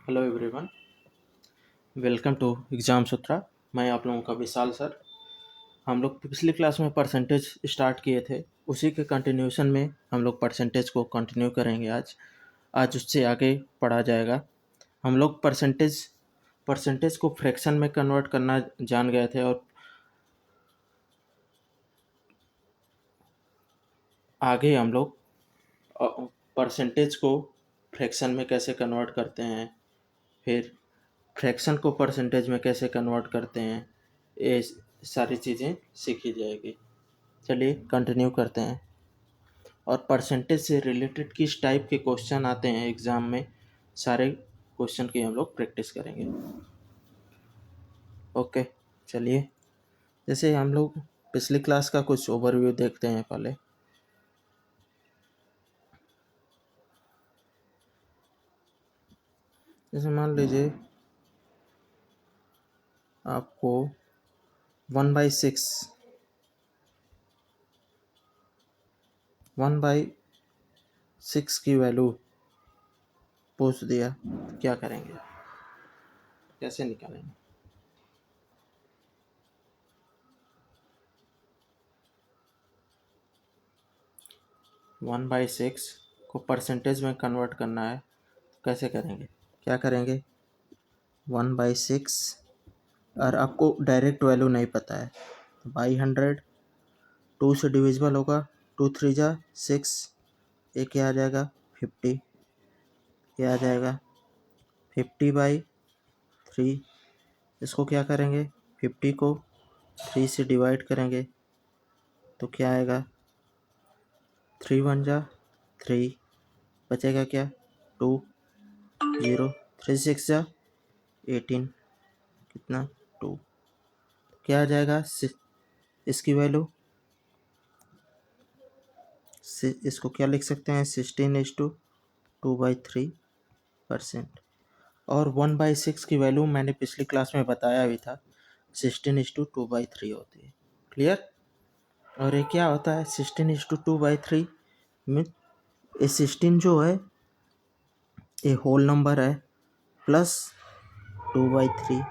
Hello everyone, welcome to exam Sutra. मैं आप लोगों का विशाल सर। हम लोग पिछली क्लास में परसेंटेज स्टार्ट किए थे, उसी के कंटिन्यूशन में हम लोग परसेंटेज को कंटिन्यू करेंगे। आज उससे आगे पढ़ा जाएगा। हम लोग परसेंटेज को फ्रैक्शन में कन्वर्ट करना जान गए थे, और आगे हम लोग परसेंटेज को फ्रैक्शन में कैसे कन्वर्ट करते हैं, फिर फ्रैक्शन को परसेंटेज में कैसे कन्वर्ट करते हैं, ये सारी चीज़ें सीखी जाएगी। चलिए कंटिन्यू करते हैं। और परसेंटेज से रिलेटेड किस टाइप के क्वेश्चन आते हैं एग्ज़ाम में, सारे क्वेश्चन की हम लोग प्रैक्टिस करेंगे। ओके, चलिए जैसे हम लोग पिछली क्लास का कुछ ओवरव्यू देखते हैं पहले। जैसे मान लीजिए आपको 1/6 की वैल्यू पूछ दिया, क्या करेंगे, कैसे निकालेंगे? वन बाई सिक्स को परसेंटेज में कन्वर्ट करना है, कैसे करेंगे? क्या करेंगे? 1/6, और आपको डायरेक्ट वैल्यू नहीं पता है, बाई 100, 2 से डिविजिबल होगा, 2 3 जा 6, ये क्या आ जाएगा 50, ये आ जाएगा 50/3। इसको क्या करेंगे, 50 को 3 से डिवाइड करेंगे तो क्या आएगा, 3 1 जा 3, बचेगा क्या 2 0, 3 6 जा 18, कितना 2, क्या आ जाएगा इसकी वैल्यू, इसको क्या लिख सकते हैं, 16:2/3%। और 1/6 की वैल्यू मैंने पिछली क्लास में बताया भी था, 16:2/3 होती है। क्लियर? और ये क्या होता है 16:2/3 में? ये 16 जो है ये होल नंबर है, प्लस 2/3,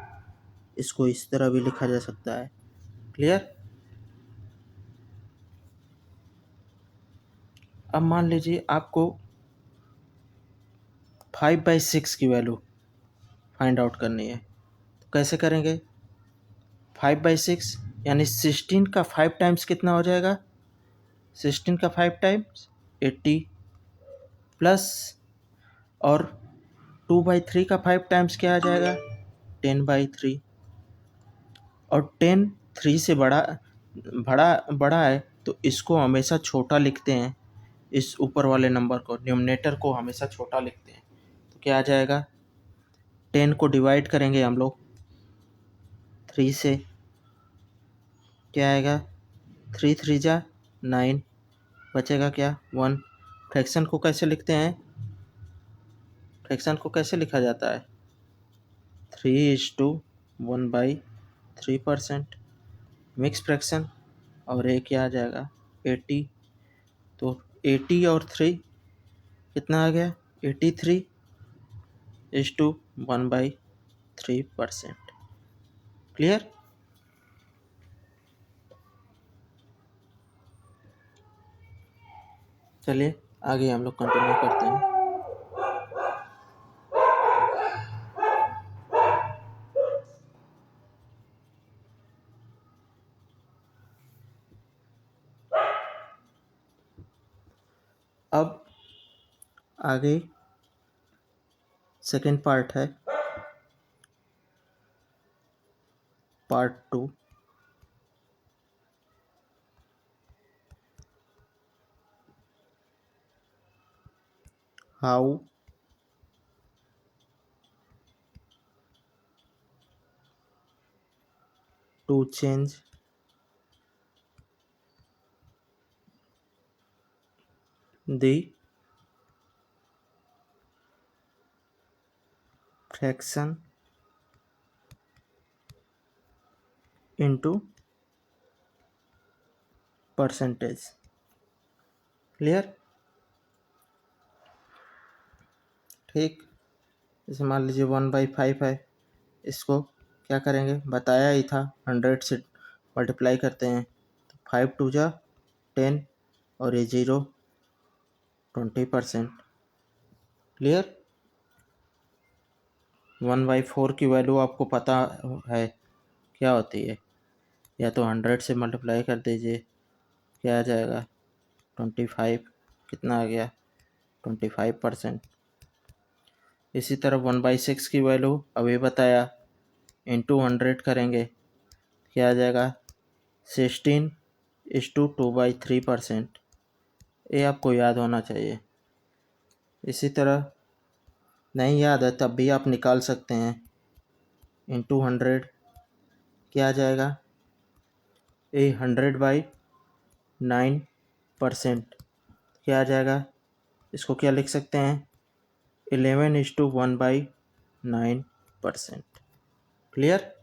इसको इस तरह भी लिखा जा सकता है। क्लियर? अब मान लीजिए आपको 5/6 की वैल्यू फाइंड आउट करनी है, तो कैसे करेंगे? 5/6 यानी 16 का 5 टाइम्स कितना हो जाएगा, 16 का 5 टाइम्स 80, प्लस और 2/3 का 5 टाइम्स क्या आ जाएगा, 10/3। और 10 3 से बड़ा बड़ा बड़ा है तो इसको हमेशा छोटा लिखते हैं, इस ऊपर वाले नंबर को, न्यूमरेटर को हमेशा छोटा लिखते हैं। तो क्या आ जाएगा, 10 को डिवाइड करेंगे हम लोग 3 से, क्या आएगा 3 3 जा 9, बचेगा क्या 1। फ्रैक्शन को कैसे लिखते हैं, फ्रैक्शन को कैसे लिखा जाता है, 3:1/3%, मिक्स फ्रैक्शन। और ये क्या आ जाएगा 80, तो 80 और 3 कितना आ गया, 83:1/3%। क्लियर? चलिए आगे हम लोग कंटिन्यू करते हैं। अब आगे सेकेंड पार्ट है, part 2। How to change the fraction into percentage। Clear? ठीक। जैसे मान लीजिए 1/5 है, इसको क्या करेंगे, बताया ही था, 100 से मल्टीप्लाई करते हैं तो 5 टू जा 10 और ये 0 20%। क्लियर। 1/4 की वैल्यू आपको पता है क्या होती है, या तो 100 से मल्टीप्लाई कर दीजिए, क्या आ जाएगा 25, कितना आ गया 25%। इसी तरह 1/6 की वैल्यू अभी बताया, इंटू 100 करेंगे, क्या आ जाएगा 16:2/3%। ये आपको याद होना चाहिए। इसी तरह नहीं याद है तब भी आप निकाल सकते हैं, इंटू 100 क्या आ जाएगा, ये 100/9%, क्या आ जाएगा, इसको क्या लिख सकते हैं 11:1/9%। क्लियर।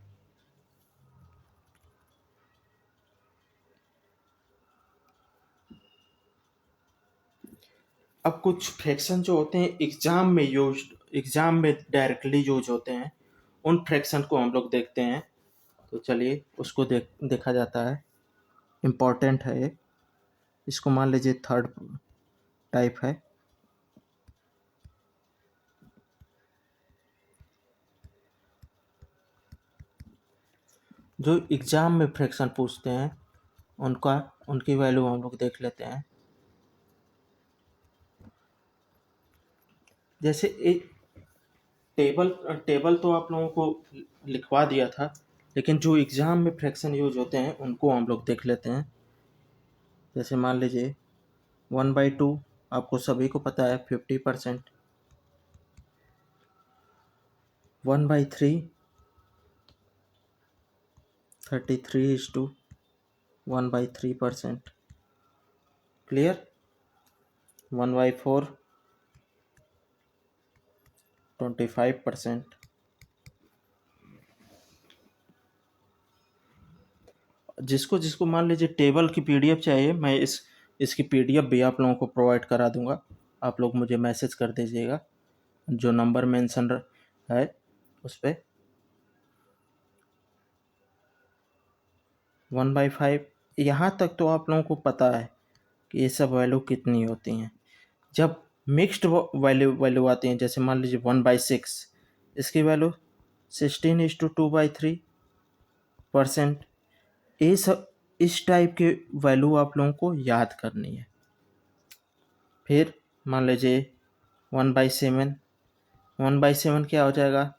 अब कुछ फ्रैक्शन जो होते हैं एग्जाम में डायरेक्टली यूज होते हैं, उन फ्रैक्शन को हम लोग देखते हैं। तो चलिए उसको देखा जाता है, इम्पोर्टेंट है ये। इसको मान लीजिए थर्ड टाइप है। जो एग्जाम में फ्रैक्शन पूछते हैं उनकी वैल्यू हम लोग देख लेते हैं। जैसे एक टेबल टेबल तो आप लोगों को लिखवा दिया था, लेकिन जो एग्जाम में फ्रैक्शन यूज होते हैं उनको हम लोग देख लेते हैं। जैसे मान लीजिए 1/2 आपको सभी को पता है 50%। 1/3 33:1/3%। क्लियर। 1/4 25%। जिसको जिसको मान लीजिए टेबल की पीडीएफ चाहिए, मैं इसकी पीडीएफ भी आप लोगों को प्रोवाइड करा दूंगा। आप लोग मुझे मैसेज कर दीजिएगा, जो नंबर मेंशन है उस पर। 1/5 यहाँ तक तो आप लोगों को पता है कि ये सब वैल्यू कितनी होती हैं। जब मिक्स्ड वैल्यू आती हैं, जैसे मान लीजिए 1/6, इसकी वैल्यू 16:2/3%। ये सब इस टाइप के वैल्यू आप लोगों को याद करनी है। फिर मान लीजिए 1/7, 1/7 क्या हो जाएगा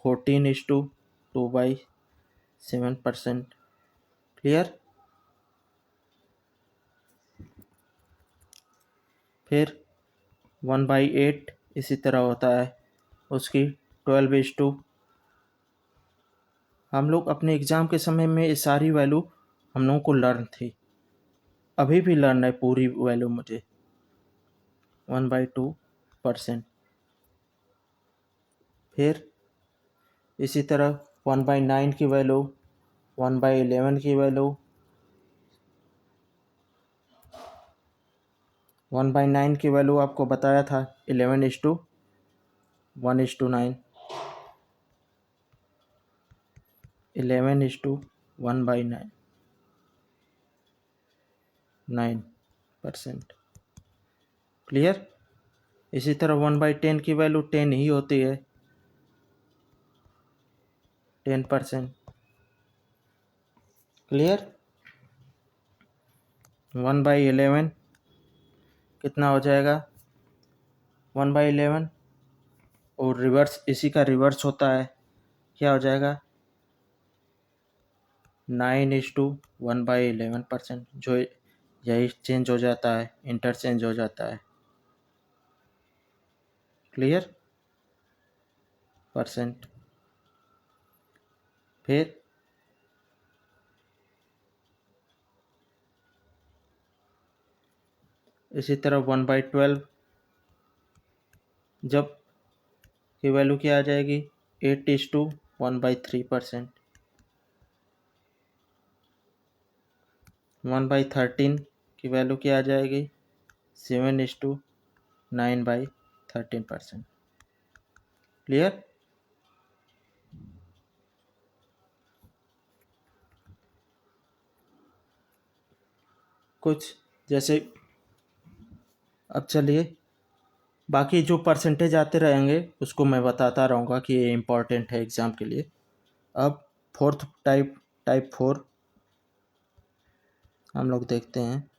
14:2/7%। क्लियर। फिर 1/8 इसी तरह होता है, उसकी 12:2। हम लोग अपने एग्ज़ाम के समय में ये सारी वैल्यू हम लोगों को लर्न थी, अभी भी लर्न है पूरी वैल्यू मुझे। 1/2%। फिर इसी तरह 1/9 की वैल्यू, 1/11 की वैल्यू, 1/9 की वैल्यू आपको बताया था 11:1/9, 11:1/9%। क्लियर। इसी तरह 1/10 की वैल्यू 10 ही होती है, 10%। क्लियर। 1/11 कितना हो जाएगा 1/11, और रिवर्स इसी का रिवर्स होता है, क्या हो जाएगा 9:1/11%। जो यही चेंज हो जाता है, इंटरचेंज हो जाता है। क्लियर। परसेंट। फिर इसी तरह 1/12 जब की वैल्यू क्या आ जाएगी 8:1/3%। 1/13 की वैल्यू क्या आ जाएगी 7:9/13%। क्लियर? कुछ जैसे अब चलिए बाकी जो परसेंटेज आते रहेंगे उसको मैं बताता रहूँगा कि ये इम्पॉर्टेंट है एग्ज़ाम के लिए। अब फोर्थ टाइप 4 हम लोग देखते हैं।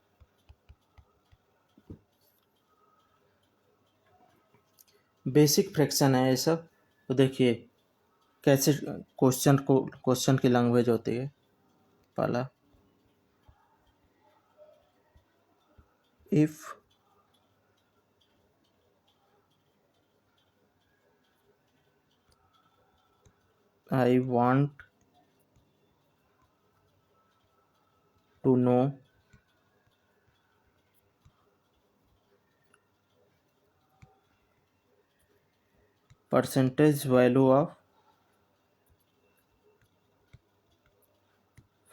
बेसिक फ्रैक्शन है ये सब। तो देखिए कैसे क्वेश्चन की लैंग्वेज होती है। पहला, if I want to know percentage value of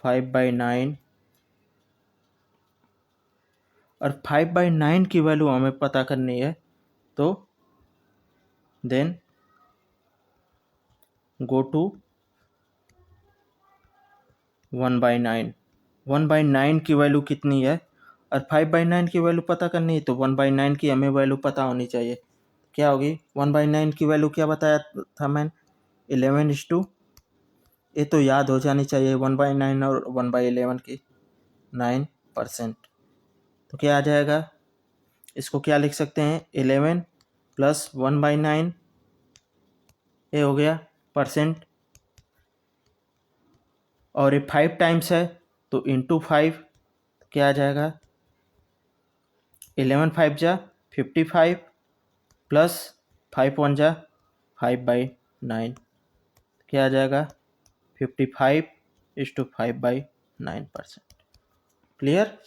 5/9 और 5/9 की वैल्यू हमें पता करनी है, तो देन गो टू 1/9। 1/9 की वैल्यू कितनी है और 5/9 की वैल्यू पता करनी है, तो 1/9 की हमें वैल्यू पता होनी चाहिए। क्या होगी 1/9 की वैल्यू? क्या बताया था मैंने? 11:2। ये तो याद हो जानी चाहिए 1/9 और 1/11 की 9%। तो क्या आ जाएगा? इसको क्या लिख सकते हैं? 11 प्लस 1/9, ये हो गया परसेंट, और ये 5 टाइम्स है तो इंटू 5 क्या आ जाएगा? 11 5 जा 55 प्लस 5 1 जा 5/9, क्या आ जाएगा? 55:5/9%। क्लियर?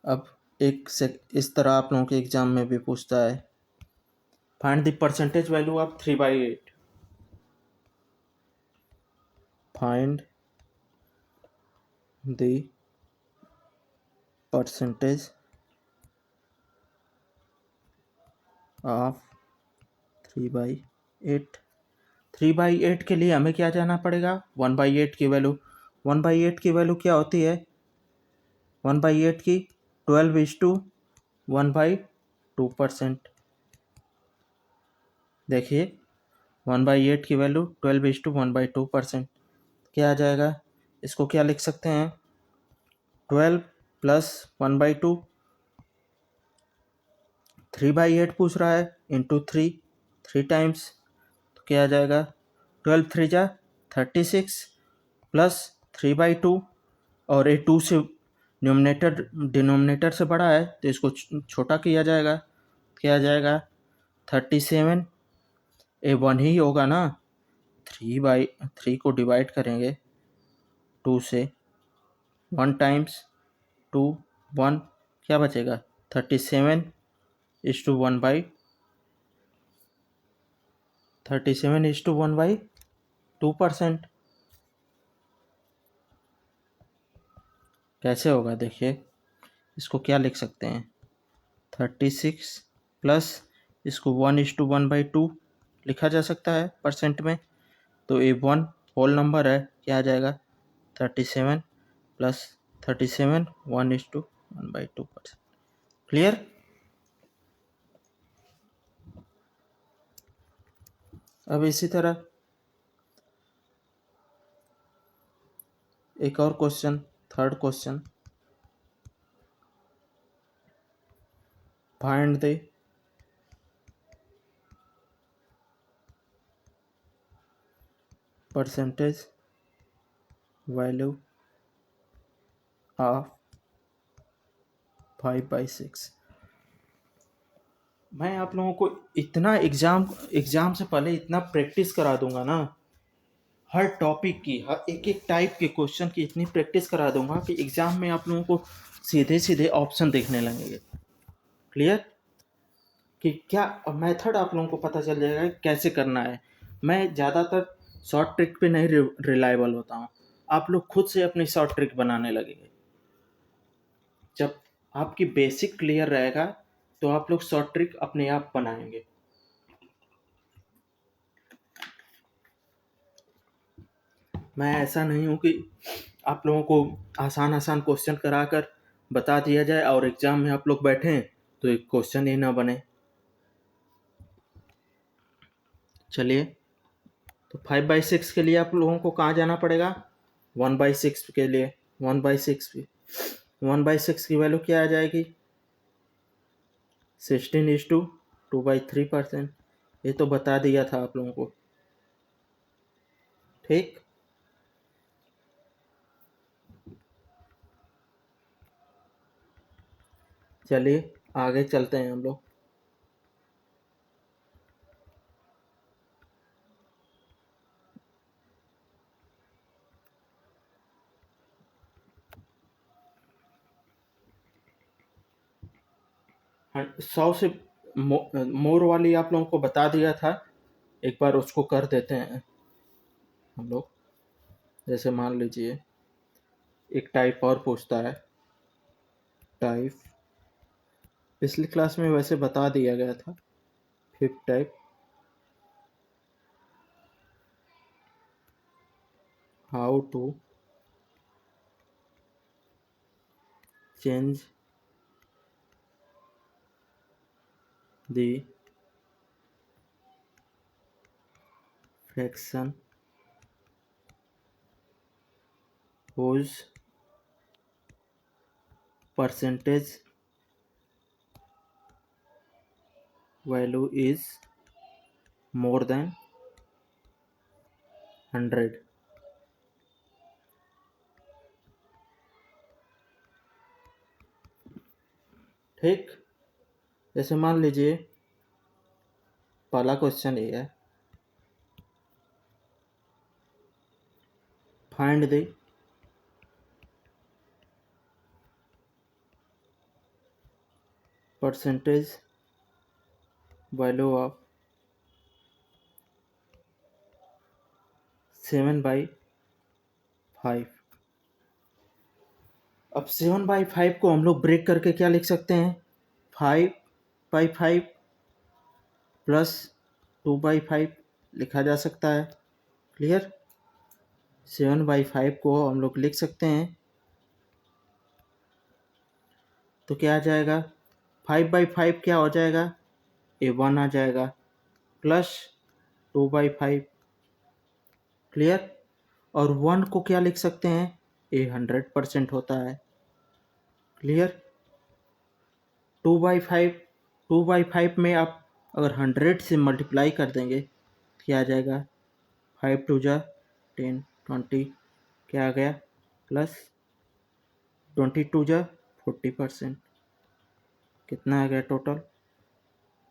अब इस तरह आप लोगों के एग्जाम में भी पूछता है, find the percentage value of 3/8। Find the percentage of 3/8। 3/8 के लिए हमें क्या जाना पड़ेगा? 1/8 की वैल्यू। 1/8 की वैल्यू क्या होती है? 1/8 की 12:1/2%। देखिए 1/8 की वैल्यू 12:1/2%। क्या आ जाएगा? इसको क्या लिख सकते हैं? 12 प्लस 1/2, 3/8 पूछ रहा है, इंटू 3 टाइम्स, तो क्या आ जाएगा? 12 3 जा 36 प्लस 3/2, और ये 2 से डिनोमिनेटर से बड़ा है तो इसको छोटा किया जाएगा। क्या आ जाएगा? 37। ये 1 ही होगा ना, 3/3 को डिवाइड करेंगे 2 से, 1 टाइम्स 2 1, क्या बचेगा? 37:1/2%। कैसे होगा देखिए, इसको क्या लिख सकते हैं? 36 प्लस इसको 1:1/2 लिखा जा सकता है परसेंट में, तो ये 1 होल नंबर है, क्या आ जाएगा? 37 प्लस 37 1:1/2%। क्लियर? अब इसी तरह एक और question, third question, find the percentage value of 5/6। मैं आप लोगों को इतना एग्जाम से पहले इतना प्रैक्टिस करा दूंगा ना, हर टॉपिक की, हर एक एक टाइप के क्वेश्चन की इतनी प्रैक्टिस करा दूंगा कि एग्जाम में आप लोगों को सीधे सीधे ऑप्शन देखने लगेंगे। क्लियर? कि क्या मेथड आप लोगों को पता चल जाएगा कि कैसे करना है। मैं ज़्यादातर शॉर्ट ट्रिक पे नहीं रिलायबल होता हूँ, आप लोग खुद से अपनी शॉर्ट ट्रिक बनाने लगेंगे। जब आपकी बेसिक क्लियर रहेगा तो आप लोग शॉर्ट ट्रिक अपने आप बनाएंगे। मैं ऐसा नहीं हूँ कि आप लोगों को आसान आसान क्वेश्चन कराकर बता दिया जाए और एग्जाम में आप लोग बैठें तो एक क्वेश्चन ही ना बने। चलिए, तो 5/6 के लिए आप लोगों को कहाँ जाना पड़ेगा? 1/6 के लिए 1/6 की 1/6 की वैल्यू क्या आ जाएगी? 16:2/3%। ये तो बता दिया था आप लोगों को। ठीक, चलिए आगे चलते हैं हम लोग। हाँ, 100 से मोर वाली आप लोगों को बता दिया था, एक बार उसको कर देते हैं हम लोग। जैसे मान लीजिए एक टाइप और पूछता है, टाइप पिछली क्लास में वैसे बता दिया गया था। Fifth type, how to change the fraction whose percentage value is more than 100। ठीक, जैसे मान लीजिए पहला क्वेश्चन ये है, find the percentage value of 7/5। अब 7/5 को हम लोग ब्रेक करके क्या लिख सकते हैं? 5/5 प्लस 2/5 लिखा जा सकता है। क्लियर? 7/5 को हम लोग लिख सकते हैं, तो क्या आ जाएगा? 5/5 क्या हो जाएगा? A1 आ जाएगा प्लस 2/5। क्लियर? और 1 को क्या लिख सकते हैं? A 100% होता है। क्लियर? 2/5 में आप अगर 100 से मल्टीप्लाई कर देंगे क्या आ जाएगा? 5 2 जा 10 20 क्या आ गया? प्लस 22 जा 40%, कितना आ गया टोटल?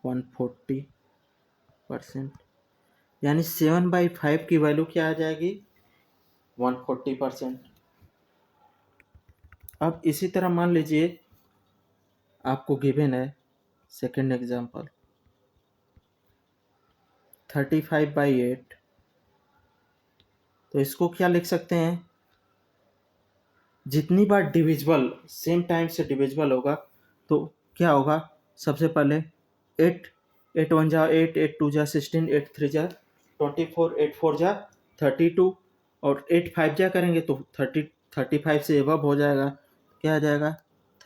140%। यानी 7/5 की वैल्यू क्या आ जाएगी? 140%। अब इसी तरह मान लीजिए आपको गिवन है सेकेंड एग्जांपल 35/8। तो इसको क्या लिख सकते हैं? जितनी बार डिविजिबल सेम टाइम से डिविजिबल होगा तो क्या होगा? सबसे पहले 8 8 1 जा 8 8 2 जा 16 8 3 जा 24 8 4 जा 32 और 8 5 जा करेंगे तो 35 से एबव हो जाएगा। क्या आ जाएगा?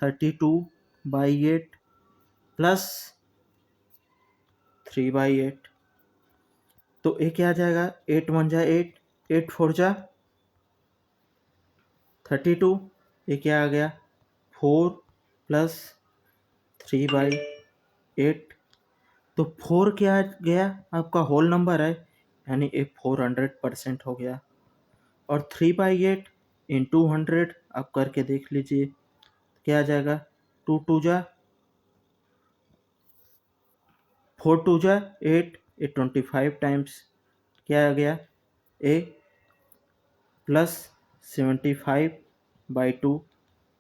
32/8 प्लस 3/8। तो ये क्या आ जाएगा? 8 1 जा 8 8 4 जा 32। ये क्या आ गया? 4 प्लस 3/8। तो 4 क्या आ गया? आपका होल नंबर है, यानी ये 400% हो गया। और 3/8 इंटू 100 आप करके देख लीजिए क्या आ जाएगा? 2 2 जा 4 2 जा 8 ये 25 टाइम्स क्या आ गया? ए प्लस 75/2।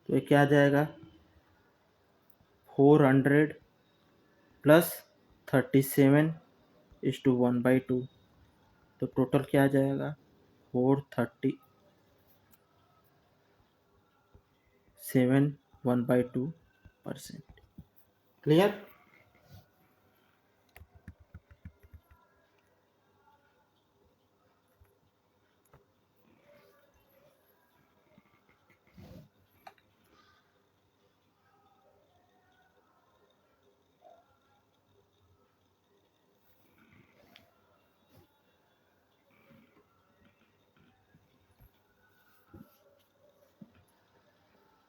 तो ये क्या आ जाएगा? 400 प्लस 37:1/2। तो टोटल क्या आ जाएगा? 437 1/2%। क्लियर?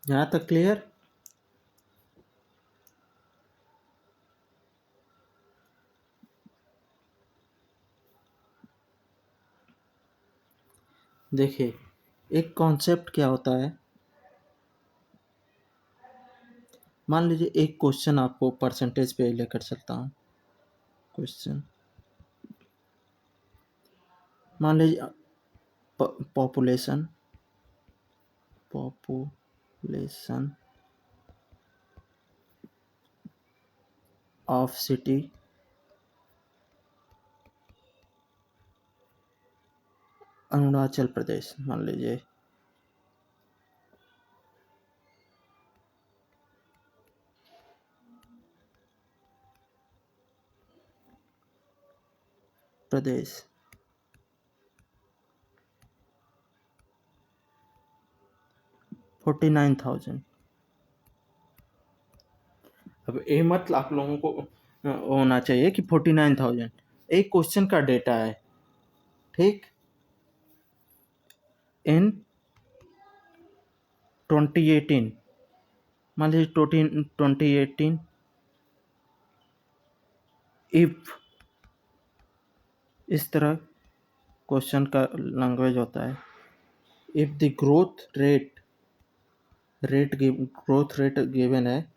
यहाँ तक क्लियर? देखिए, एक कॉन्सेप्ट क्या होता है, मान लीजिए एक क्वेश्चन आपको परसेंटेज पे लेकर चलता हूँ। क्वेश्चन मान लीजिए population population of city Arunachal Pradesh, मान लीजिए प्रदेश 49,000। अब ये मत आप लोगों को होना चाहिए कि 49,000 एक क्वेश्चन का डेटा है, ठीक। इन 2018, मान लीजिए 2018, इफ इस तरह क्वेश्चन का लैंग्वेज होता है, if the growth rate given है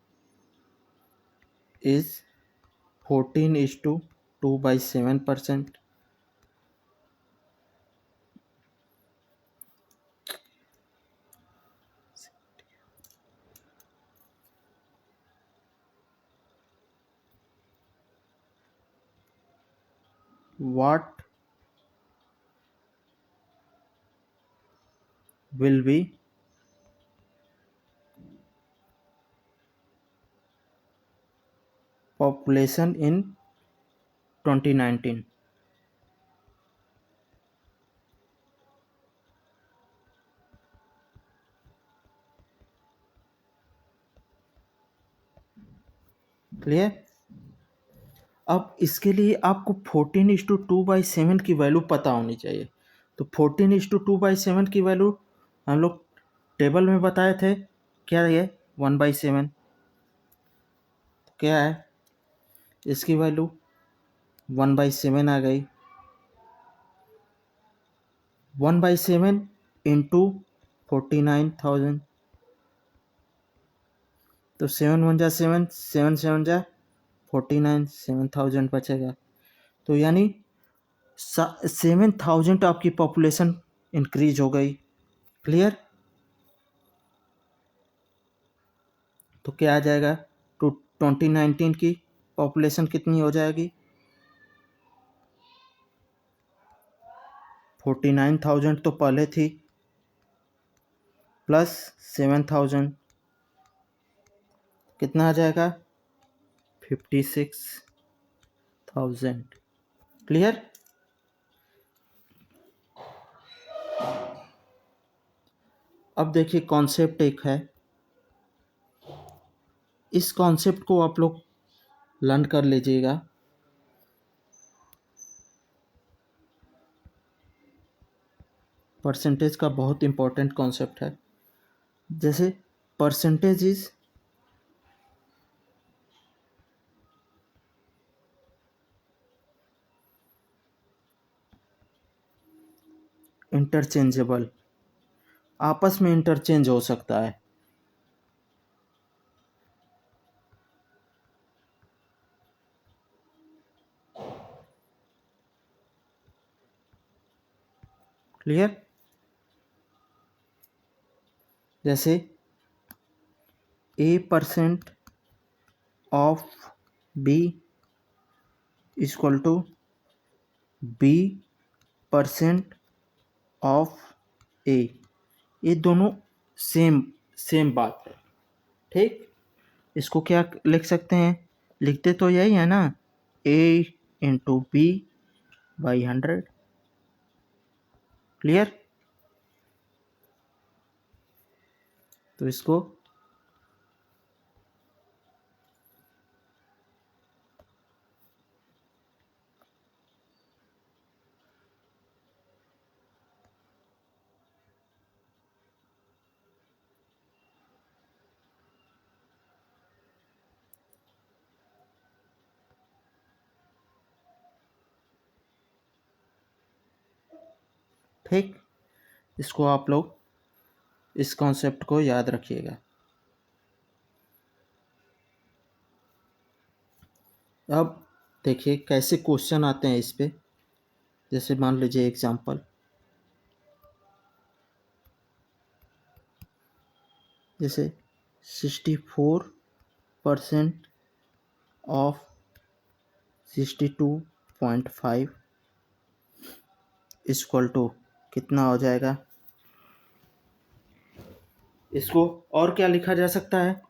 is 14:2/7%, what will be population in 2019? Clear? अब इसके लिए आपको 14:2/7 की वैल्यू पता होनी चाहिए। तो 14:2/7 की वैल्यू हम लोग टेबल में बताए थे, क्या है 1/7, क्या है इसकी वैल्यू 1/7 आ गई। 1/7 इंटू 49,000, तो 7 × 1 = 7, 7 × 7 = 49, 7,000 बचेगा। तो यानी 7,000 आपकी पॉपुलेशन इंक्रीज हो गई। क्लियर? तो क्या आ जाएगा, तो 2019 की पॉपुलेशन कितनी हो जाएगी, 49,000 तो पहले थी, प्लस 7,000 कितना आ जाएगा, 56,000। क्लियर? अब देखिए कॉन्सेप्ट एक है, इस कॉन्सेप्ट को आप लोग लर्न कर लीजिएगा। परसेंटेज का बहुत इंपॉर्टेंट कॉन्सेप्ट है। जैसे परसेंटेज इज इंटरचेंजेबल, आपस में इंटरचेंज हो सकता है। क्लियर? जैसे A% of B = B% of A, ये दोनों सेम बात है, ठीक। इसको क्या लिख सकते हैं, लिखते तो यही है ना, A × B/100। क्लियर? तो इसको ठीक, इसको आप लोग इस कॉन्सेप्ट को याद रखिएगा। अब देखिए कैसे क्वेश्चन आते हैं इस पे। जैसे मान लीजिए एग्जांपल, जैसे 64% ऑफ 62.5 इक्वल टू कितना हो जाएगा। इसको और क्या लिखा जा सकता है,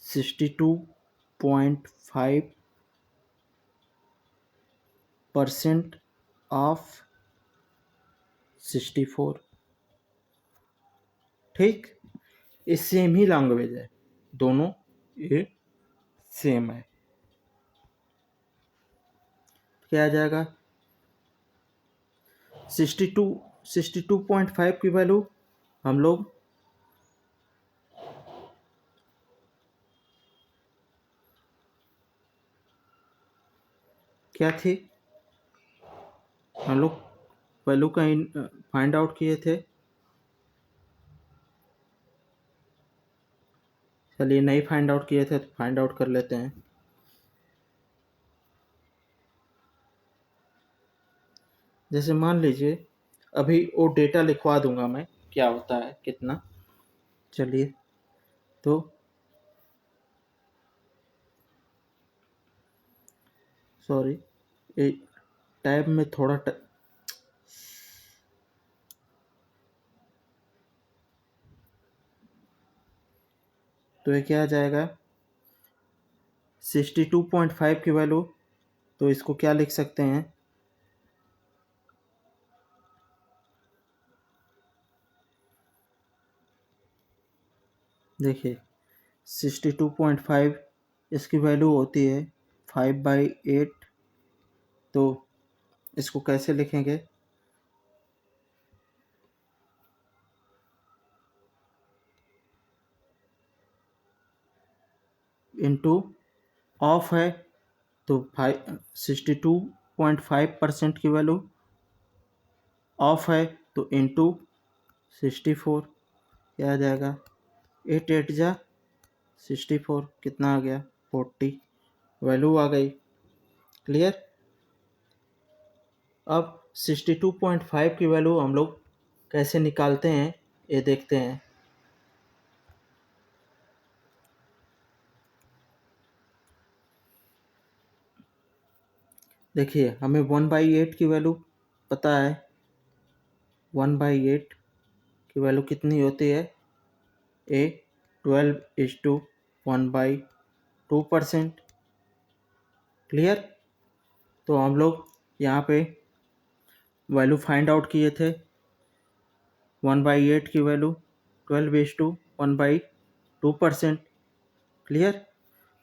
62.5% ऑफ 64। ठीक, ये सेम ही लैंग्वेज है, दोनों ये सेम है। क्या आ जाएगा, 62.5 की वैल्यू हम लोग क्या थी, हम लोग वैल्यू का फाइंड आउट किए थे। चलिए नहीं फाइंड आउट किए थे तो फाइंड आउट कर लेते हैं। जैसे मान लीजिए अभी वो डेटा लिखवा दूंगा मैं, क्या होता है कितना। चलिए तो सॉरी, टैब में थोड़ा तो ये क्या आ जाएगा, 62.5 की वैल्यू, तो इसको क्या लिख सकते हैं, देखिए 62.5 इसकी वैल्यू होती है 5/8। तो इसको कैसे लिखेंगे, इनटू ऑफ है तो 62.5% की वैल्यू ऑफ है तो इनटू 64, क्या आ जाएगा, 8 जा 64, कितना आ गया 40, वैल्यू आ गई। क्लियर। अब 62.5 की वैल्यू हम लोग कैसे निकालते हैं ये देखते हैं। देखिए हमें 1/8 की वैल्यू पता है, 1/8 की वैल्यू कितनी होती है, 12:1/2%। क्लियर। तो हम लोग यहाँ पे वैल्यू फाइंड आउट किए थे, 1/8 की वैल्यू 12:1/2%। क्लियर।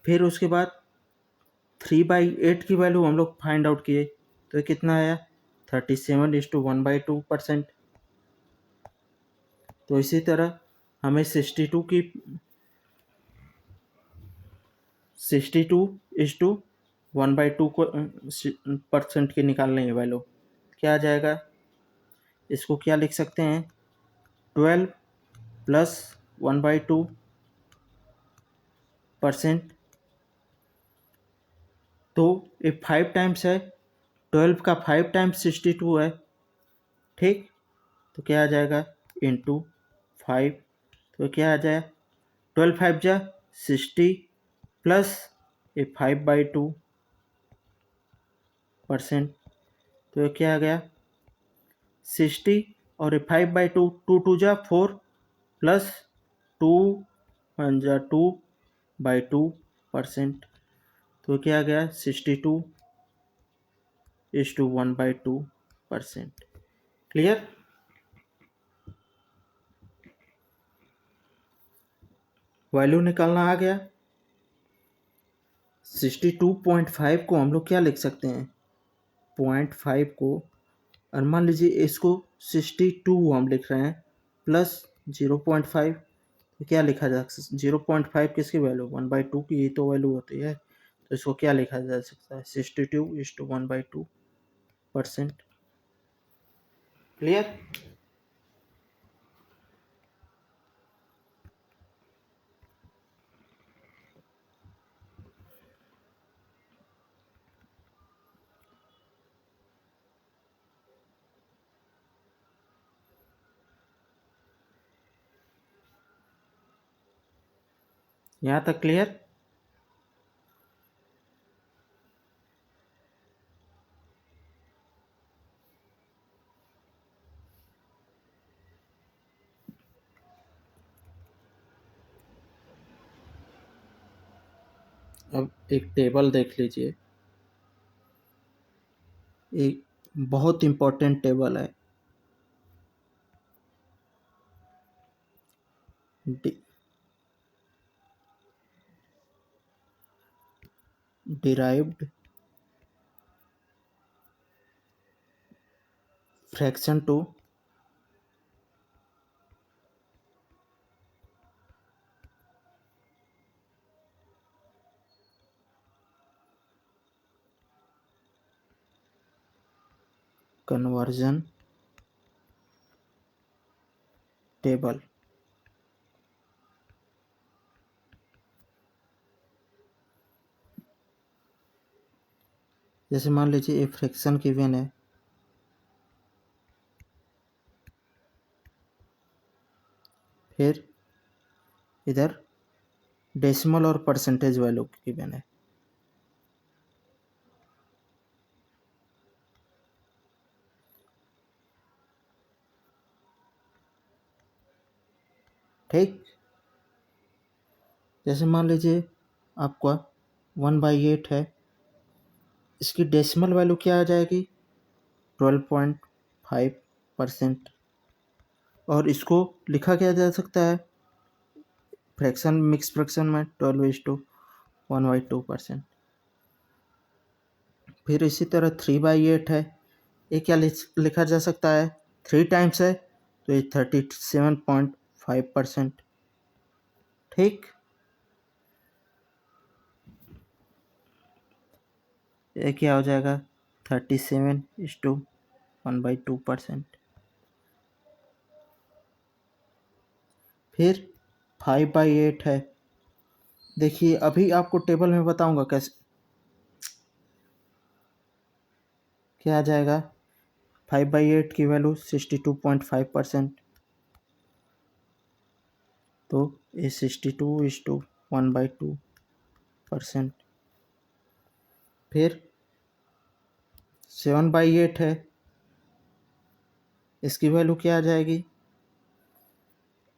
फिर उसके बाद 3/8 की वैल्यू हम लोग फाइंड आउट किए, तो ये कितना आया, 37:1/2%। तो इसी तरह हमें 62:1/2% की निकालनी है वैल्यू, क्या आ जाएगा, इसको क्या लिख सकते हैं, 12 + 1/2%। तो ये 5 टाइम्स है, 12 का 5 टाइम्स 62 है। ठीक, तो क्या आ जाएगा, इंटू 5, तो क्या आ जाए, 12 5 जा 60 प्लस ये 5/2%, तो ये क्या आ गया, 60 और ये 5/2, 2 जा 4 प्लस 2 1 जा 2/2%, तो क्या आ गया, 62:1/2%। क्लियर। वैल्यू निकालना आ गया। 62.5 को हम लोग क्या लिख सकते हैं, 0.5 को, और मान लीजिए इसको 62 हम लिख रहे हैं प्लस 0.5, तो क्या लिखा जा सकता है, 0.5 किसकी वैल्यू, 1/2 की ही तो वैल्यू होती है, तो इसको क्या लिखा जा सकता है, 62:1/2। परसेंट। क्लियर? यहाँ तक क्लियर? अब एक टेबल देख लीजिए, एक बहुत इम्पोर्टेंट टेबल है। Derived fraction to conversion table. जैसे मान लीजिए एक फ्रैक्शन गिवन है, फिर इधर डेसिमल और परसेंटेज वैल्यू गिवन है। ठीक, जैसे मान लीजिए आपका 1/8 है, इसकी डेसिमल वैल्यू क्या आ जाएगी? 12.5%। और इसको लिखा क्या जा सकता है फ्रैक्शन, मिक्स फ्रैक्शन में 12:1/2%। फिर इसी तरह 3/8 है, ये क्या लिखा जा सकता है? 3 टाइम्स है तो ये 37.5%। ठीक, ये क्या हो जाएगा? 37:1/2%। फिर 5/8 है, देखिए अभी आपको टेबल में बताऊंगा कैसे क्या आ जाएगा। 5/8 की वैल्यू 62.5%, तो ये 62:1/2%। फिर 7/8 है, इसकी वैल्यू क्या आ जाएगी?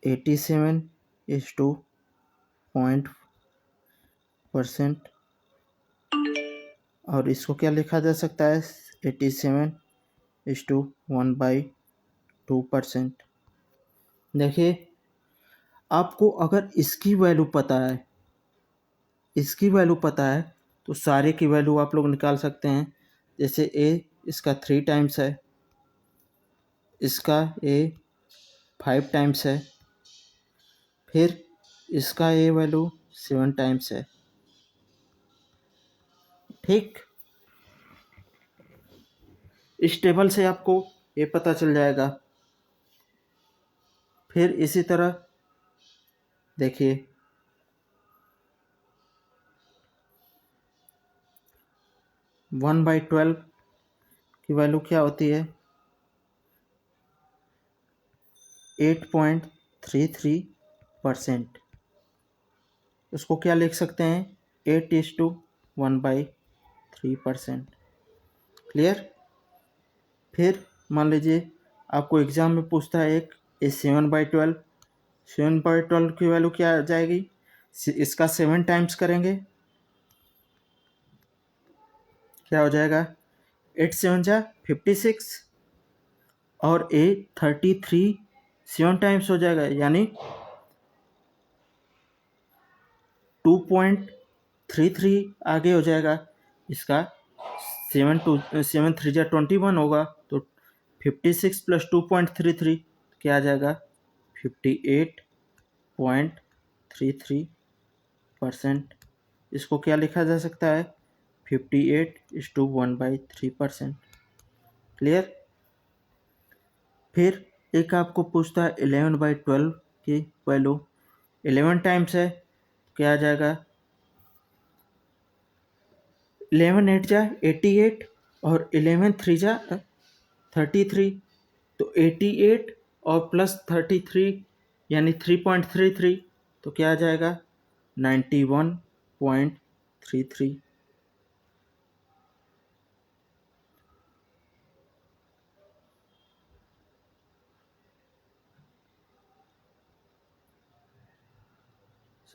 87:0.% और इसको क्या लिखा जा सकता है? 87:1/2%। देखिए आपको अगर इसकी वैल्यू पता है, इसकी वैल्यू पता है तो सारे की वैल्यू आप लोग निकाल सकते हैं। जैसे ए इसका 3 टाइम्स है, इसका ए 5 टाइम्स है, फिर इसका ए वैल्यू 7 टाइम्स है। ठीक, इस टेबल से आपको ये पता चल जाएगा। फिर इसी तरह देखिए 1/12 की वैल्यू क्या होती है? 8.33%। उसको क्या लिख सकते हैं? 8:1/3%। क्लियर? फिर मान लीजिए आपको एग्जाम में पूछता है एक 7/12। 7/12 की वैल्यू क्या आ जाएगी? इसका 7 टाइम्स करेंगे, क्या हो जाएगा? 8 7 जा 56 और ए 33 7 टाइम्स हो जाएगा, यानी 2.33 आगे हो जाएगा। इसका 7 3 जा 21 होगा, तो 56 + 2.33 क्या आ जाएगा? 58.33%। इसको क्या लिखा जा सकता है? 58:1/3%। क्लियर। फिर एक आपको पूछता है 11/12 की वैल्यू 11 टाइम्स है, क्या आ जाएगा 11 8 जा 88 और 11 3 जा 33। तो 88 और प्लस 33 यानी 3.33, तो क्या आ जाएगा 91.33।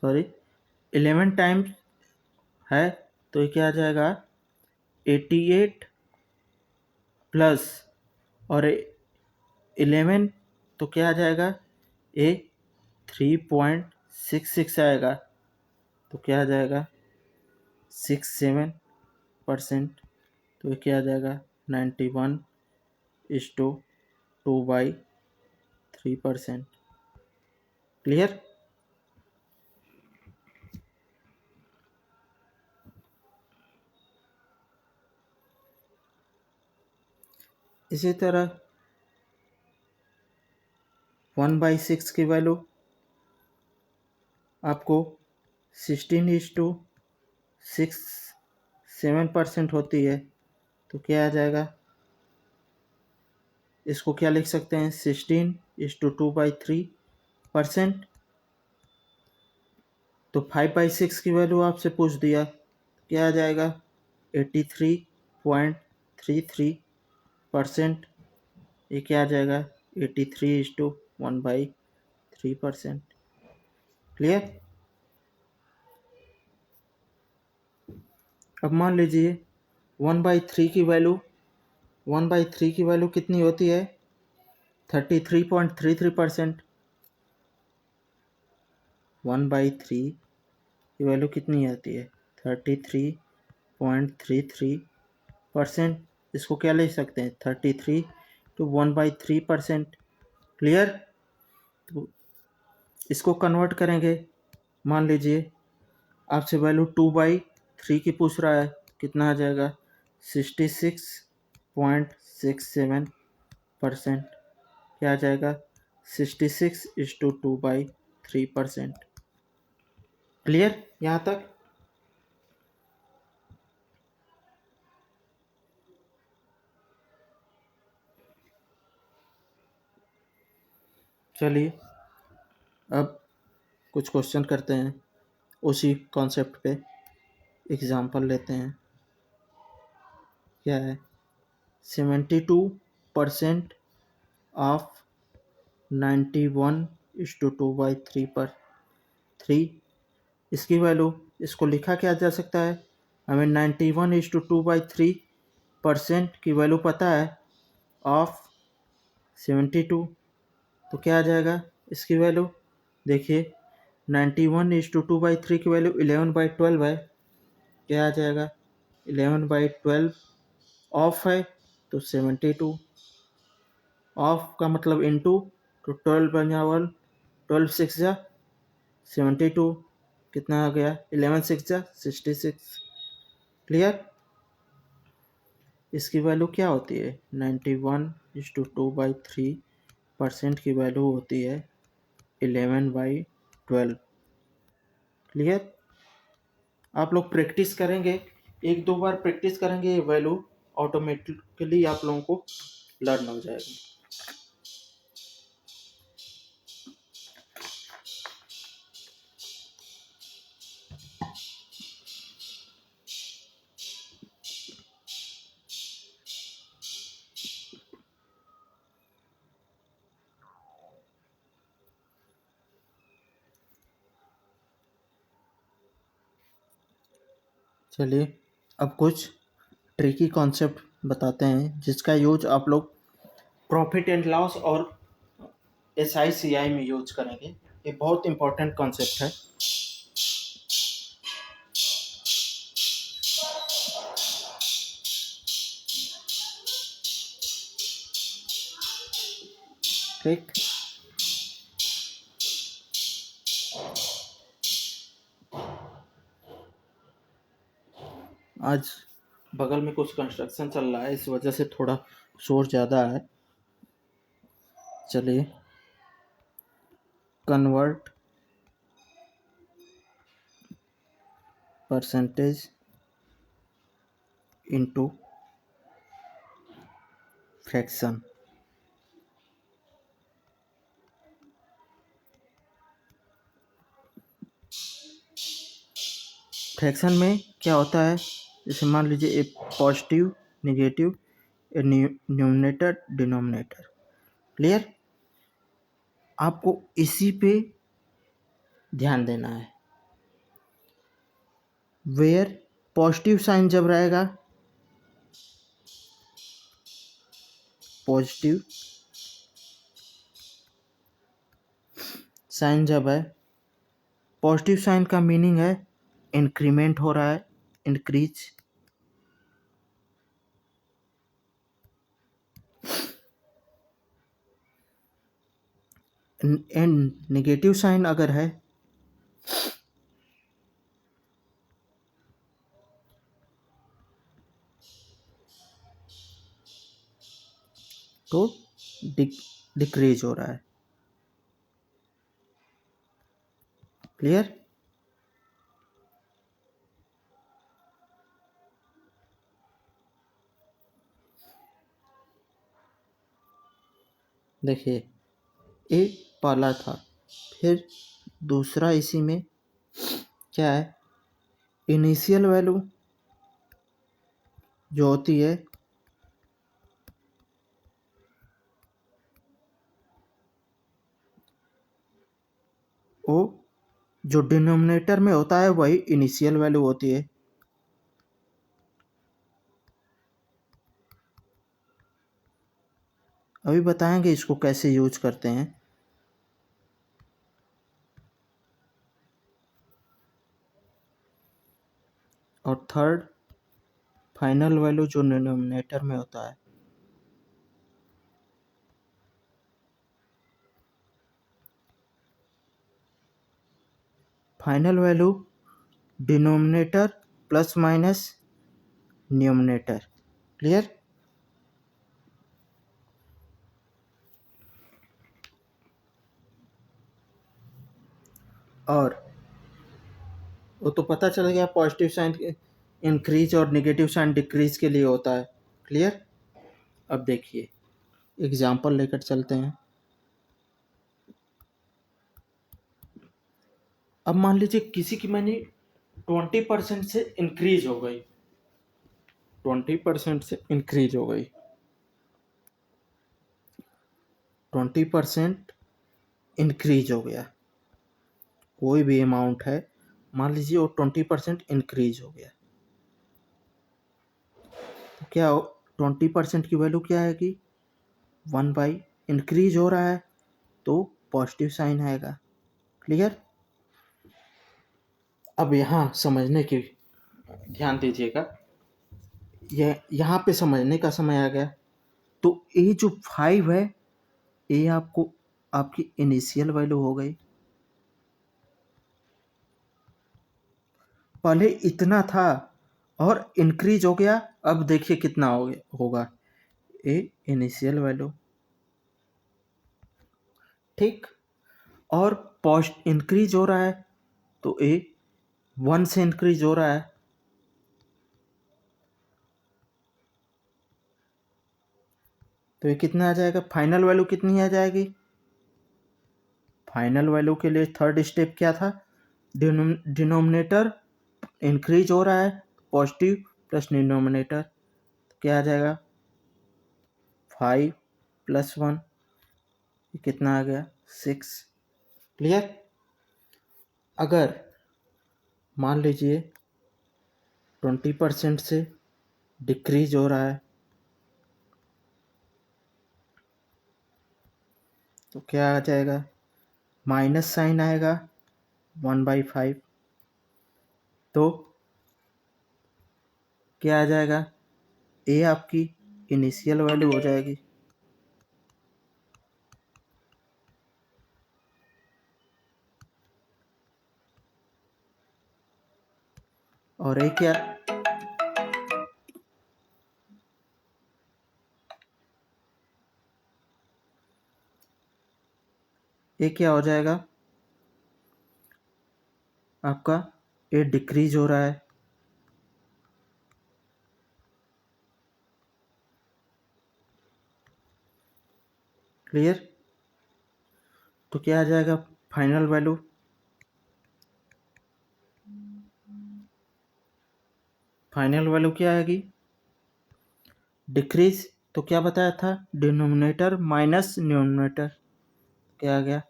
सॉरी 11 टाइम्स है तो ये क्या आ जाएगा 88 प्लस और 11, तो क्या आ जाएगा ये 3.66 आएगा, तो क्या आ जाएगा 67%। तो ये क्या आ जाएगा 91:2/3%। क्लियर। इसी तरह 1/6 की वैल्यू आपको 16:67% होती है, तो क्या आ जाएगा, इसको क्या लिख सकते हैं 16:2/3%। तो 5/6 की वैल्यू आपसे पूछ दिया, क्या आ जाएगा 83.33%। ये क्या आ जाएगा 83:1/3%। क्लियर। अब मान लीजिए 1/3 की वैल्यू 1/3 की वैल्यू कितनी होती है 33.33%। 1/3 की वैल्यू कितनी आती है 33.33%। इसको क्या ले सकते हैं 33 to 1/3%। क्लियर। तो इसको कन्वर्ट करेंगे, मान लीजिए आपसे वैल्यू 2/3 की पूछ रहा है, कितना आ जाएगा 66.67%। क्या आ जाएगा 66:2/3%। क्लियर यहाँ तक। चलिए अब कुछ क्वेश्चन करते हैं उसी कॉन्सेप्ट पे, एग्जाम्पल लेते हैं। क्या है 72% ऑफ 91:2/3 इसकी वैल्यू, इसको लिखा क्या जा सकता है, हमें 91:2/3% की वैल्यू पता है ऑफ 72, तो क्या आ जाएगा इसकी वैल्यू, देखिए 91:2/3 की वैल्यू 11/12 है, क्या आ जाएगा 11/12 ऑफ है तो 72, ऑफ का मतलब इनटू, तो 12 बना 1, 12 6 जा 72, कितना आ गया 11 6 जा 66। क्लियर। इसकी वैल्यू क्या होती है 91:2/3% की वैल्यू होती है 11/12। क्लियर। आप लोग प्रैक्टिस करेंगे, एक दो बार प्रैक्टिस करेंगे, ये वैल्यू ऑटोमेटिकली आप लोगों को लर्न हो जाएगी। चलिए अब कुछ ट्रिकी कॉन्सेप्ट बताते हैं जिसका यूज आप लोग प्रॉफिट एंड लॉस और SICI में यूज करेंगे। ये बहुत इंपॉर्टेंट कॉन्सेप्ट है। ठीक, आज बगल में कुछ कंस्ट्रक्शन चल रहा है, इस वजह से थोड़ा शोर ज़्यादा है। चलिए, convert percentage into fraction. Fraction में क्या होता है, जैसे मान लीजिए एक positive, negative, numerator, denominator. Clear? आपको इसी पे ध्यान देना है। वेयर पॉजिटिव साइन जब रहेगा, पॉजिटिव साइन जब है, पॉजिटिव साइन का मीनिंग है इंक्रीमेंट हो रहा है, इंक्रीज। एंड नेगेटिव साइन अगर है तो डिक्रीज हो रहा है। क्लियर? देखिए, एक पहला था, फिर दूसरा इसी में क्या है, इनिशियल वैल्यू जो होती है वो जो डिनोमिनेटर में होता है वही इनिशियल वैल्यू होती है। अभी बताएंगे इसको कैसे यूज करते हैं। और थर्ड, फाइनल वैल्यू जो डिनोमिनेटर में होता है। Final value denominator plus minus numerator. Clear? और वो तो पता चल गया, पॉजिटिव साइन इंक्रीज और नेगेटिव साइन डिक्रीज के लिए होता है। क्लियर? अब देखिए, एग्जाम्पल लेकर चलते हैं। अब मान लीजिए किसी की मनी 20% से इंक्रीज हो गई, 20% से इंक्रीज हो गई, 20% इंक्रीज हो गया, कोई भी अमाउंट है, मान लीजिए वो 20% इंक्रीज हो गया, तो क्या 20% की वैल्यू क्या आएगी, 1/, इंक्रीज हो रहा है तो पॉजिटिव साइन आएगा। क्लियर? अब यहाँ समझने की ध्यान दीजिएगा, यह यहाँ पे समझने का समय आ गया। तो ये जो 5 है ये आपको आपकी इनिशियल वैल्यू हो गई। पहले इतना था और इंक्रीज हो गया, अब देखिए कितना होगा, ये इनिशियल वैल्यू। ठीक? और पोस्ट इंक्रीज हो रहा है तो ये 1 से इंक्रीज हो रहा है, तो ये कितना आ जाएगा, फाइनल वैल्यू कितनी आ जाएगी। फाइनल वैल्यू के लिए थर्ड स्टेप क्या था, डिनोमिनेटर इंक्रीज हो रहा है, पॉजिटिव प्लस डिनोमिनेटर, क्या आ जाएगा, 5 + 1, कितना आ गया, 6। क्लियर? अगर मान लीजिए 20% से डिक्रीज हो रहा है तो क्या आ जाएगा, माइनस साइन आएगा, 1/5, तो क्या आ जाएगा, ए आपकी इनिशियल वैल्यू हो जाएगी। और ए क्या, ये क्या हो जाएगा आपका, ये डिक्रीज हो रहा है, क्लियर। तो क्या आ जाएगा फाइनल वैल्यू, फाइनल वैल्यू क्या आएगी, डिक्रीज। तो क्या बताया था, डिनोमिनेटर माइनस न्यूमरेटर, क्या आ गया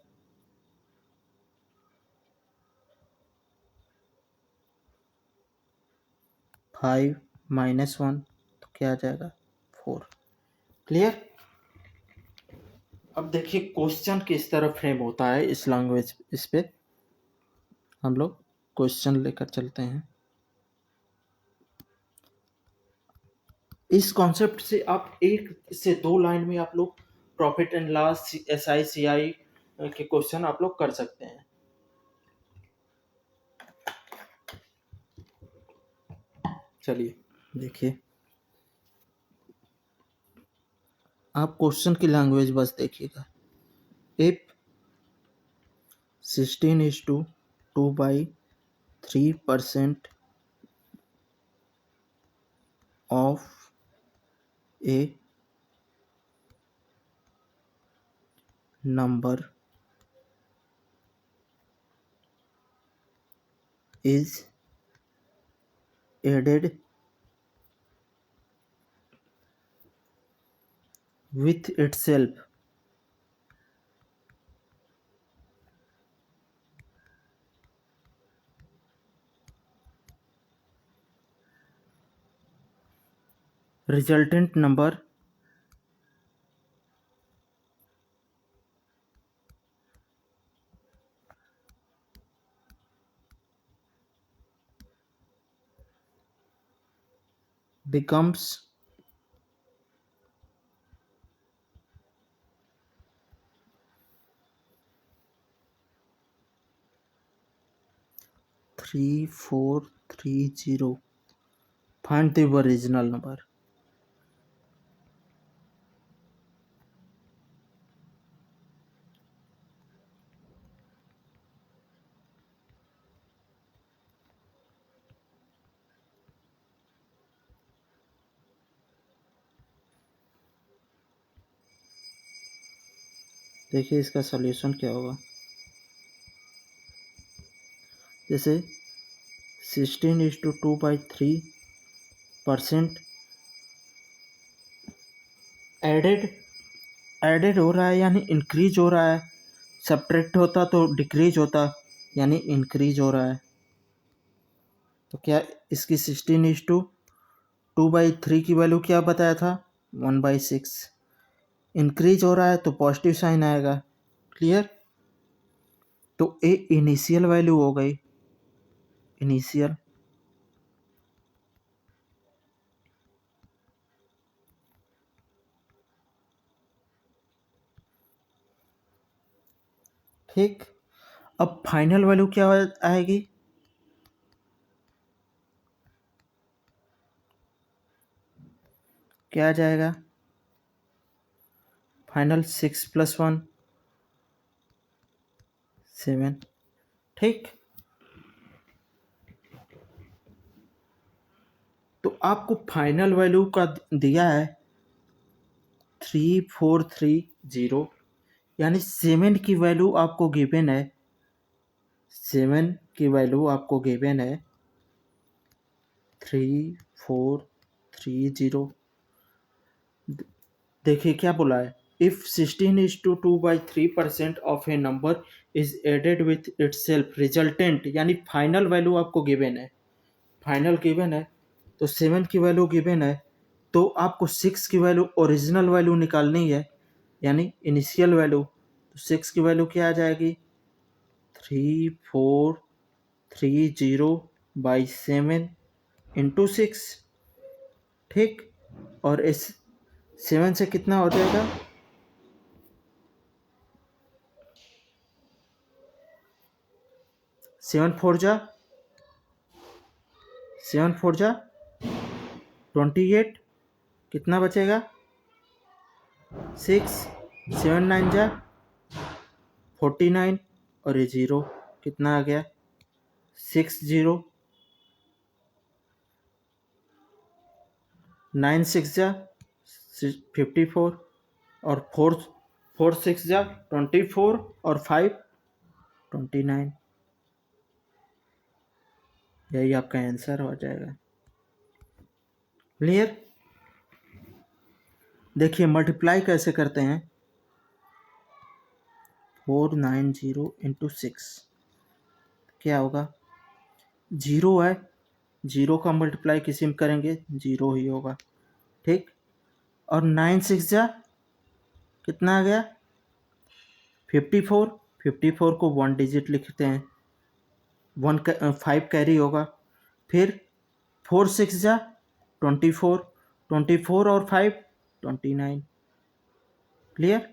5 - 1, तो क्या आ जाएगा 4, क्लियर। अब देखिए क्वेश्चन किस तरह फ्रेम होता है इस लैंग्वेज, इस पे हम लोग क्वेश्चन लेकर चलते हैं। इस कॉन्सेप्ट से आप 1 से 2 लाइन में आप लोग profit and loss, SI CI के क्वेश्चन आप लोग कर सकते हैं। चलिए देखिए, आप क्वेश्चन की लैंग्वेज बस देखिएगा। If 16:2/3% of a number is added with itself, resultant number becomes 3430. Find the original number. देखिए इसका सॉल्यूशन क्या होगा। जैसे 16:2/3% एडेड हो रहा है यानी इंक्रीज हो रहा है, सब्ट्रैक्ट होता तो डिक्रीज होता यानी इंक्रीज हो रहा है। तो क्या इसकी 16:2/3 की वैल्यू क्या बताया था, 1/6। इंक्रीज हो रहा है तो पॉजिटिव साइन आएगा, क्लियर। तो ए इनिशियल वैल्यू हो गई, इनिशियल। ठीक, अब फाइनल वैल्यू क्या आएगी, क्या आ जाएगा फाइनल, 6+1 7, ठीक। तो आपको फाइनल वैल्यू का दिया है 3430, यानी 7 की वैल्यू आपको गिवन है, 7 की वैल्यू आपको गिवन है 3430। देखिए क्या बोला है, if 16:2/3% of a number is added with itself resultant, यानी फाइनल वैल्यू आपको गिवन है, फाइनल गिवन है तो 7 की वैल्यू गिवन है, तो आपको 6 की वैल्यू ओरिजिनल वैल्यू निकालनी है, यानी इनिशियल वैल्यू। तो 6 की वैल्यू क्या आ जाएगी, 3430/7 इंटू 6, ठीक। और इस 7 से कितना हो जाएगा, 7 4 जा 28, कितना बचेगा 6, 7 9 जा 49 और ये 0, कितना आ गया 60, 9 6 जा 54 और 4 6 जा 24 और 5 29। यही आपका आंसर हो जाएगा। क्लियर। देखिए मल्टीप्लाई कैसे करते हैं, 490 इंटू 6 क्या होगा, 0 है, 0 का मल्टीप्लाई किसी में करेंगे 0 ही होगा, ठीक। और 9 6 जा कितना आ गया 54, 54 को 1 डिजिट लिखते हैं, 5 कैरी होगा। फिर 4 6 जा 24, 24 और 5 29। क्लियर।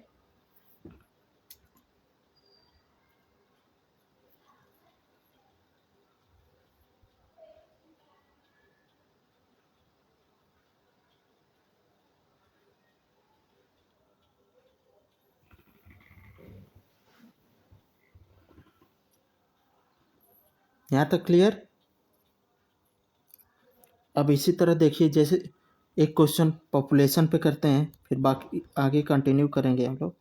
यहाँ तक क्लियर। अब इसी तरह देखिए, जैसे एक क्वेश्चन पॉपुलेशन पे करते हैं, फिर बाकी आगे कंटिन्यू करेंगे हम लोग।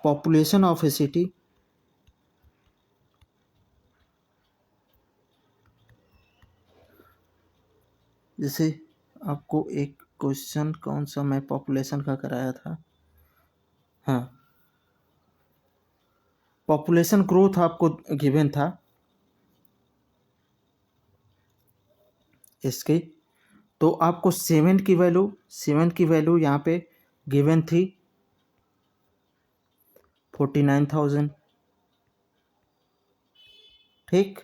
पॉपुलेशन ऑफ ए सिटी जैसे आपको एक क्वेश्चन कौन सा मैं पॉपुलेशन का कराया था, हाँ, पॉपुलेशन ग्रोथ आपको गिवन था इसकी, तो आपको 7 की वैल्यू यहाँ पे गिवन थी 49,000, ठीक।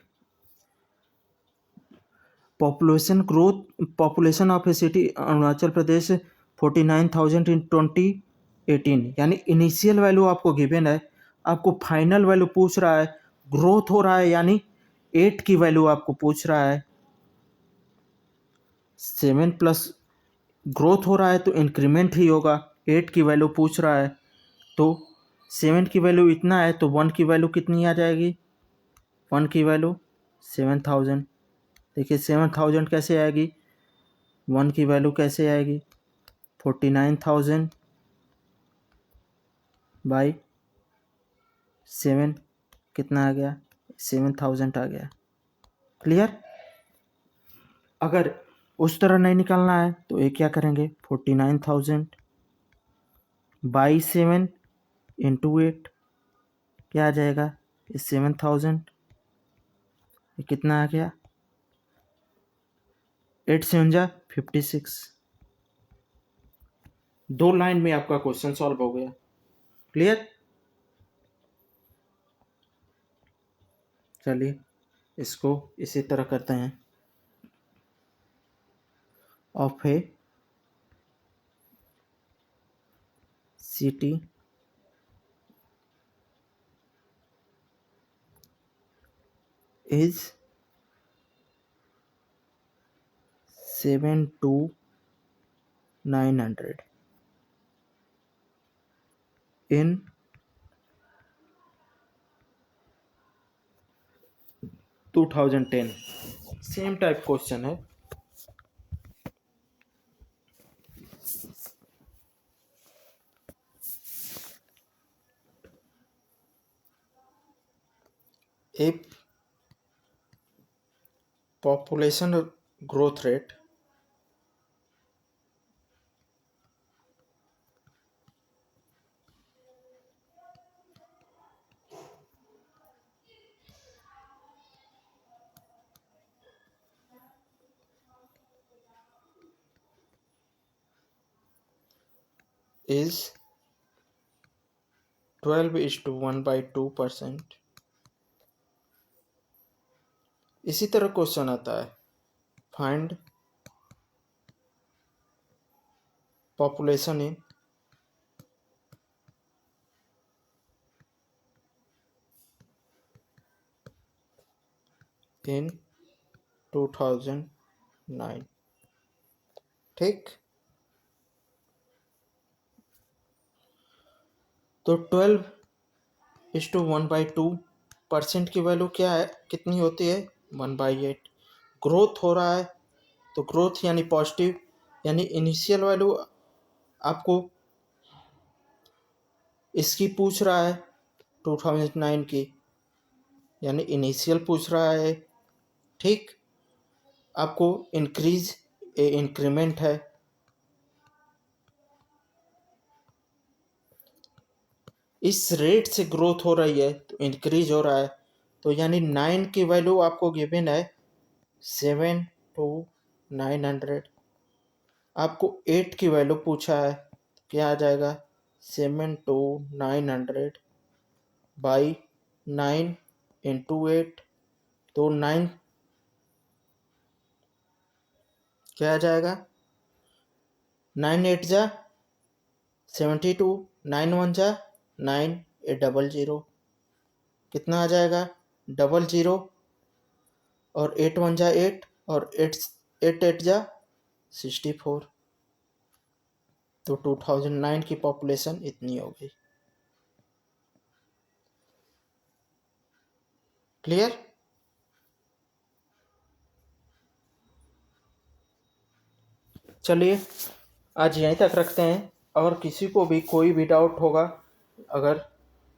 Population growth, population of a city Arunachal Pradesh 49,000 in 2018, यानी इनिशियल वैल्यू आपको गिवन है, आपको फाइनल वैल्यू पूछ रहा है, ग्रोथ हो रहा है यानी 8 की वैल्यू आपको पूछ रहा है, 7 प्लस ग्रोथ हो रहा है तो इंक्रीमेंट ही होगा, 8 की वैल्यू पूछ रहा है तो 7 की वैल्यू इतना है तो 1 की वैल्यू कितनी आ जाएगी, 1 की वैल्यू 7,000। देखिए 7,000 कैसे आएगी, 1 की वैल्यू कैसे आएगी, 49,000 बाई 7, कितना आ गया 7,000 आ गया। क्लियर। अगर उस तरह नहीं निकालना है तो ये क्या करेंगे, 49,000 बाई 7 इंटू 8, क्या आ जाएगा, 7,000, ये कितना आ गया 8 7 जा 56। 2 लाइन में आपका क्वेश्चन सॉल्व हो गया। क्लियर। चलिए इसको इसी तरह करते हैं। Of a city is 7 to 900 in 2010। Same type question है। if population growth rate is 12:1/2%। इसी तरह क्वेश्चन आता है, फाइंड पॉपुलेशन इन 2009। ठीक, तो 12 इज टू 1/2। परसेंट की वैल्यू क्या है, कितनी होती है, 1/8। ग्रोथ हो रहा है तो ग्रोथ यानी पॉजिटिव, यानी इनिशियल वैल्यू आपको इसकी पूछ रहा है 2009 की, यानी इनिशियल पूछ रहा है। ठीक, आपको इंक्रीज इंक्रीमेंट है, इस रेट से ग्रोथ हो रही है तो इंक्रीज हो रहा है। तो यानी 9 की वैल्यू आपको गिवन है 7 to 900। आपको 8 की वैल्यू पूछा है, क्या आ जाएगा, 7 to 900 बाई 9 into 8। तो 9 क्या आ जाएगा, 9 8 जा 72, 9 1 जा 9, 8 0 0। कितना आ जाएगा, 0 0 और 8 1 जा 8 और 8 8 जा 64। तो 2009 की पॉपुलेशन इतनी हो गई। क्लियर। चलिए आज यहीं तक रखते हैं। अगर किसी को भी कोई भी डाउट होगा, अगर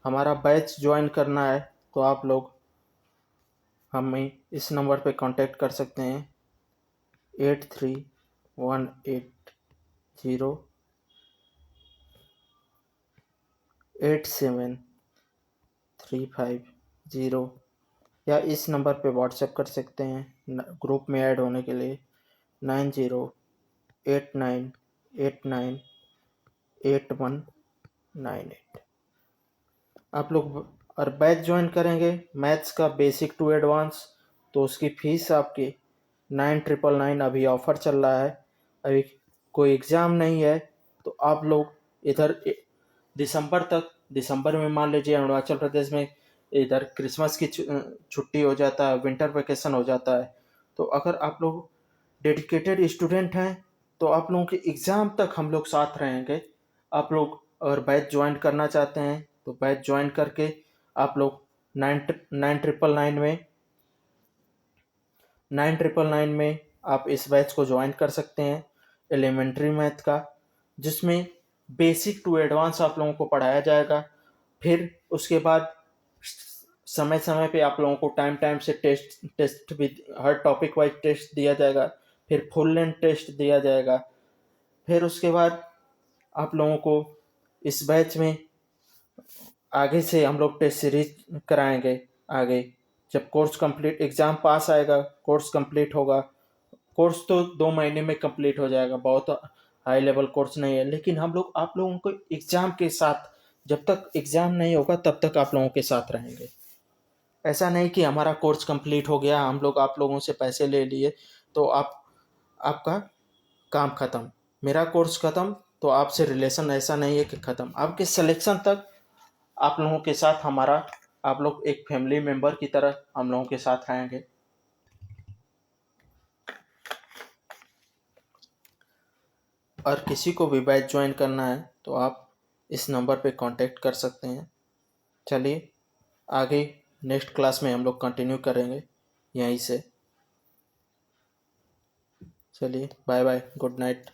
हमारा बैच ज्वाइन करना है तो आप लोग हमें इस नंबर पे कांटेक्ट कर सकते हैं 8318087350, या इस नंबर पे व्हाट्सएप कर सकते हैं ग्रुप में ऐड होने के लिए 9089898198। आप लोग और बैच ज्वाइन करेंगे मैथ्स का बेसिक टू एडवांस, तो उसकी फ़ीस आपकी 9999 अभी ऑफ़र चल रहा है। अभी कोई एग्ज़ाम नहीं है तो आप लोग इधर दिसंबर तक, दिसंबर में मान लीजिए अरुणाचल प्रदेश में इधर क्रिसमस की छुट्टी हो जाता है, विंटर वेकेशन हो जाता है। तो अगर आप लोग डेडिकेटेड स्टूडेंट हैं तो आप लोगों के एग्ज़ाम तक हम लोग साथ रहेंगे। आप लोग अगर बैच ज्वाइन करना चाहते हैं तो बैच ज्वाइन करके आप लोग 9 में आप इस बैच को ज्वाइन कर सकते हैं एलिमेंट्री मैथ का, जिसमें बेसिक टू एडवांस आप लोगों को पढ़ाया जाएगा। फिर उसके बाद समय समय पे आप लोगों को टाइम टाइम से टेस्ट भी, हर टॉपिक वाइज टेस्ट दिया जाएगा, फिर फुल लेंथ टेस्ट दिया जाएगा। फिर उसके बाद आप लोगों को इस बैच में आगे से हम लोग टेस्ट सीरीज कराएंगे। आगे जब कोर्स कंप्लीट, एग्ज़ाम पास आएगा, कोर्स कंप्लीट होगा। कोर्स तो 2 महीने में कंप्लीट हो जाएगा, बहुत हाई लेवल कोर्स नहीं है, लेकिन हम लोग आप लोगों को एग्ज़ाम के साथ, जब तक एग्ज़ाम नहीं होगा तब तक आप लोगों के साथ रहेंगे। ऐसा नहीं कि हमारा कोर्स कंप्लीट हो गया, हम लोग आप लोगों से पैसे ले लिए तो आपका काम ख़त्म, मेरा कोर्स ख़त्म तो आपसे रिलेशन ऐसा नहीं है कि ख़त्म। आपके सिलेक्शन तक आप लोगों के साथ हमारा, आप लोग एक फैमिली मेम्बर की तरह हम लोगों के साथ रहेंगे। और किसी को भी बैच ज्वाइन करना है तो आप इस नंबर पे कांटेक्ट कर सकते हैं। चलिए आगे नेक्स्ट क्लास में हम लोग कंटिन्यू करेंगे यहीं से। चलिए बाय बाय, गुड नाइट।